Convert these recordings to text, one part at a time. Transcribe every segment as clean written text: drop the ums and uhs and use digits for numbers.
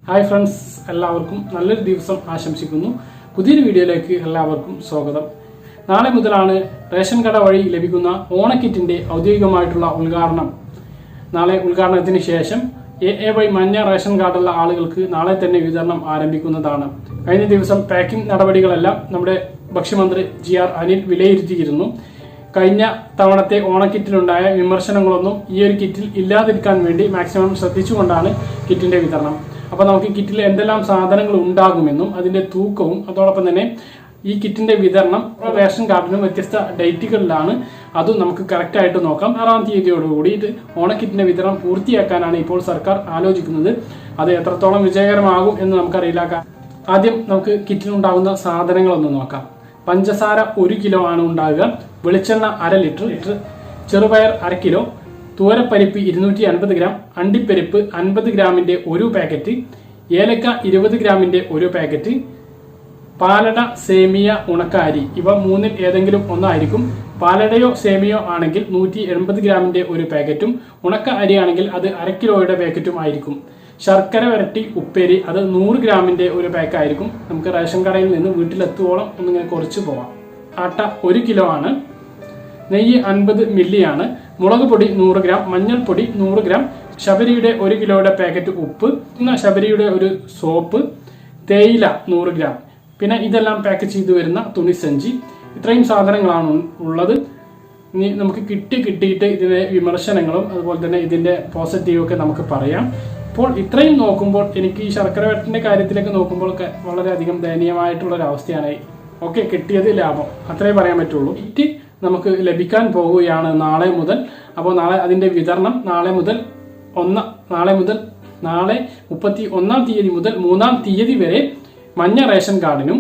Hi friends, എല്ലാവർക്കും നല്ലൊരു ദിവസം ആശംസിക്കുന്നു. പുതിയൊരു വീഡിയോയിലേക്ക് എല്ലാവർക്കും സ്വാഗതം. നാളെ മുതലാണ് റേഷൻ കട വഴി ലഭിക്കുന്ന ഓണക്കിറ്റിന്റെ ഔദ്യോഗികമായിട്ടുള്ള ഉദ്ഘാടനം. നാളെ ഉദ്ഘാടനത്തിന് ശേഷം AAY മഞ്ഞ റേഷൻ കാർഡുള്ള ആളുകൾക്ക് നാളെ തന്നെ വിതരണം ആരംഭിക്കുന്നതാണ്. കഴിഞ്ഞ ദിവസം പാക്കിംഗ് നടപടികളെല്ലാം നമ്മുടെ ഭക്ഷ്യമന്ത്രി GR അനിൽ വിലയിരുത്തിയിരുന്നു. കഴിഞ്ഞ തവണത്തെ ഓണക്കിറ്റിലുണ്ടായ വിമർശനങ്ങളൊന്നും ഈ ഒരു കിറ്റിൽ ഇല്ലാതിരിക്കാൻ വേണ്ടി മാക്സിമം ശ്രദ്ധിച്ചുകൊണ്ടാണ് കിറ്റിന്റെ വിതരണം. അപ്പോൾ നമുക്ക് കിറ്റിൽ എന്തെല്ലാം സാധനങ്ങൾ ഉണ്ടാകുമെന്നും അതിന്റെ തൂക്കവും അതോടൊപ്പം തന്നെ ഈ കിറ്റിന്റെ വിതരണം റേഷൻ കാർഡിനും വ്യത്യസ്ത ഡേറ്റുകളിലാണ്, അതും നമുക്ക് കറക്റ്റ് ആയിട്ട് നോക്കാം. 6-ാം തീയതിയോടുകൂടി ഓണക്കിറ്റിന്റെ വിതരണം പൂർത്തിയാക്കാനാണ് ഇപ്പോൾ സർക്കാർ ആലോചിക്കുന്നത്. അത് എത്രത്തോളം വിജയകരമാകും എന്ന് നമുക്കറിയില്ല. ആദ്യം നമുക്ക് കിറ്റിലുണ്ടാകുന്ന സാധനങ്ങളൊന്ന് നോക്കാം. പഞ്ചസാര 1 കിലോ ആണ് ഉണ്ടാകുക, വെളിച്ചെണ്ണ 1/2 ലിറ്റർ, ചെറുപയർ 1/2 കിലോ, തൂരപ്പരിപ്പ് 250 ഗ്രാം, അണ്ടിപ്പരിപ്പ് 50 ഗ്രാമിന്റെ 1 പാക്കറ്റ്, ഏലക്ക 20 ഗ്രാമിന്റെ 1 പാക്കറ്റ്, പാലട, സേമിയ, ഉണക്ക അരി ഇവ മൂന്നിൽ ഏതെങ്കിലും ഒന്നായിരിക്കും. പാലടയോ സേമിയോ ആണെങ്കിൽ 180 ഗ്രാമിന്റെ 1 പാക്കറ്റും, ഉണക്ക അരി ആണെങ്കിൽ അത് 1/2 കിലോയുടെ പാക്കറ്റും ആയിരിക്കും. ശർക്കര വരട്ടി ഉപ്പേരി അത് 100 ഗ്രാമിന്റെ 1 പാക്ക് ആയിരിക്കും. നമുക്ക് റേഷൻ കടയിൽ നിന്ന് വീട്ടിലെത്തുവോളം ഒന്നിങ്ങനെ കുറച്ച് പോവാം. ആട്ട 1 കിലോ ആണ്, നെയ്യ് 50 മില്ലിയാണ്, മുളക് പൊടി 100 ഗ്രാം, മഞ്ഞൾപ്പൊടി 100 ഗ്രാം, ശബരിയുടെ 1 കിലോയുടെ പാക്കറ്റ് ഉപ്പ്, ശബരിയുടെ ഒരു സോപ്പ്, തേയില 100 ഗ്രാം, പിന്നെ ഇതെല്ലാം പാക്ക് ചെയ്തു വരുന്ന തുണിസഞ്ചി. ഇത്രയും സാധനങ്ങളാണ് ഉള്ളത്. ഇനി നമുക്ക് കിട്ടിയിട്ട് ഇതിന്റെ വിമർശനങ്ങളും അതുപോലെ തന്നെ ഇതിന്റെ പോസിറ്റീവ് ഒക്കെ നമുക്ക് പറയാം. ഇപ്പോൾ ഇത്രയും നോക്കുമ്പോൾ എനിക്ക് ഈ ശർക്കര വരട്ടിന്റെ കാര്യത്തിലേക്ക് നോക്കുമ്പോൾ വളരെയധികം ദയനീയമായിട്ടുള്ള ഒരു അവസ്ഥയാണ്. ഓക്കെ, കിട്ടിയത് ലാഭം, അത്രേ പറയാൻ പറ്റുള്ളൂ. കിറ്റ് നമുക്ക് ലഭിക്കാൻ പോവുകയാണ് നാളെ മുതൽ. അപ്പോൾ നാളെ അതിന്റെ വിതരണം നാളെ 31-ാം തീയതി മുതൽ 3-ാം തീയതി വരെ മഞ്ഞ റേഷൻ കാർഡിനും,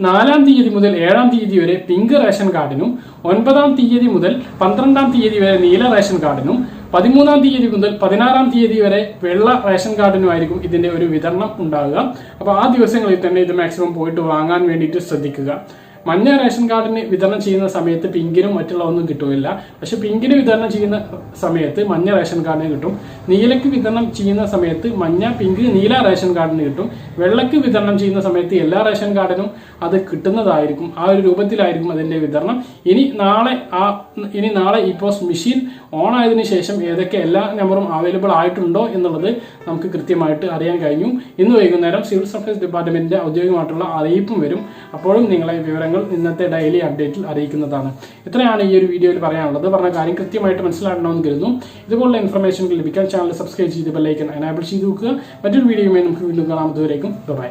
4-ാം തീയതി മുതൽ 7-ാം തീയതി വരെ പിങ്ക് റേഷൻ കാർഡിനും, 9-ാം തീയതി മുതൽ 12-ാം തീയതി വരെ നീല റേഷൻ കാർഡിനും, 13-ാം തീയതി മുതൽ 16-ാം തീയതി വരെ വെള്ള റേഷൻ കാർഡിനുമായിരിക്കും ഇതിന്റെ ഒരു വിതരണം ഉണ്ടാകുക. അപ്പോൾ ആ ദിവസങ്ങളിൽ തന്നെ ഇത് മാക്സിമം പോയിട്ട് വാങ്ങാൻ വേണ്ടിയിട്ട് ശ്രദ്ധിക്കുക. മഞ്ഞ റേഷൻ കാർഡിന് വിതരണം ചെയ്യുന്ന സമയത്ത് പിങ്കിനും മറ്റുള്ള ഒന്നും കിട്ടില്ല. പക്ഷെ പിങ്കിന് വിതരണം ചെയ്യുന്ന സമയത്ത് മഞ്ഞ റേഷൻ കാർഡിന് കിട്ടും. നീലയ്ക്ക് വിതരണം ചെയ്യുന്ന സമയത്ത് മഞ്ഞ, പിങ്ക്, നീല റേഷൻ കാർഡിന് കിട്ടും. വെള്ളയ്ക്ക് വിതരണം ചെയ്യുന്ന സമയത്ത് എല്ലാ റേഷൻ കാർഡിനും അത് കിട്ടുന്നതായിരിക്കും. ആ ഒരു രൂപത്തിലായിരിക്കും അതിന്റെ വിതരണം. ഇനി നാളെ ഈ പോസ്റ്റ് മെഷീൻ ഓൺ ആയതിനു ശേഷം ഏതൊക്കെ എല്ലാ നമ്പറും അവൈലബിൾ ആയിട്ടുണ്ടോ എന്നുള്ളത് നമുക്ക് കൃത്യമായിട്ട് അറിയാൻ കഴിഞ്ഞു. ഇന്ന് വൈകുന്നേരം സിവിൽ സപ്ലൈസ് ഡിപ്പാർട്ട്മെന്റിന്റെ ഔദ്യോഗികമായിട്ടുള്ള അറിയിപ്പും വരും. അപ്പോഴും നിങ്ങളെ വിവരങ്ങൾ ഇന്നത്തെ ഡെയിലി അപ്ഡേറ്റിൽ അറിയിക്കുന്നതാണ്. ഇത്രയാണ് ഈ ഒരു വീഡിയോയിൽ പറയാനുള്ളത്. പറഞ്ഞ കാര്യം കൃത്യമായിട്ട് മനസ്സിലാക്കണമെന്ന് കരുതുന്നു. ഇതുപോലുള്ള ഇൻഫർമേഷൻ ലഭിക്കാൻ ചാനൽ സബ്സ്ക്രൈബ് ചെയ്ത് ബെല്ലൈക്കൺ എനേബിൾ ചെയ്ത് വെക്കുക. മറ്റൊരു വീഡിയോയുമായി നമുക്ക് വീണ്ടും കാണാം. അതുവരേക്കും ബൈ.